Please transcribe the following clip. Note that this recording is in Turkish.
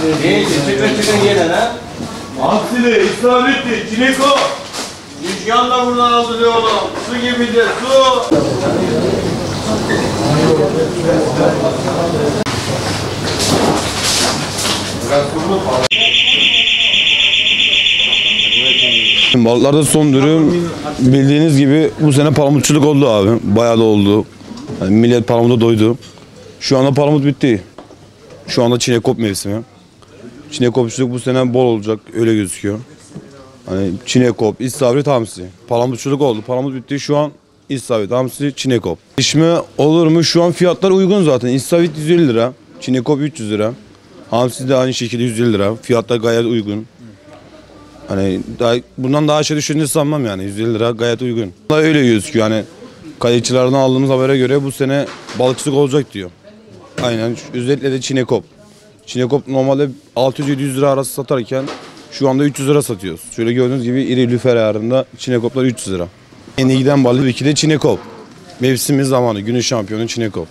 Neyse, çıkın yine ha. Hamsili, İsrail'li, Çineko. Rüzgar da buradan aldırıyor oğlum. Su gibi de su. Balıklarda son durum bildiğiniz gibi bu sene palamutçuluk oldu abi. Bayağı da oldu. Yani millet palamuda doydu. Şu anda palamut bitti. Şu anda çinekop mevsimi. Çinekopçuluk bu sene bol olacak öyle gözüküyor. Hani çinekop, istavrit, hamsi. Palamutçuluk oldu. Palamut bitti. Şu an istavrit, hamsi, çinekop. İşme olur mu? Şu an fiyatlar uygun zaten. İstavrit 150 lira. Çinekop 300 lira. Hamsi de aynı şekilde 150 lira. Fiyatlar gayet uygun. Hani bundan daha aşağı düşündüğünü sanmam yani. 150 lira gayet uygun. Öyle gözüküyor yani. Kayıkçılardan aldığımız habere göre bu sene balıkçılık olacak diyor. Aynen. Özellikle de çinekop. Çinekop normalde 600-700 lira arası satarken şu anda 300 lira satıyoruz. Şöyle gördüğünüz gibi iri lüfer ayarında çinekoplar 300 lira. En iyi giden balık bir de çinekop. Mevsimi zamanı. Günün şampiyonu çinekop.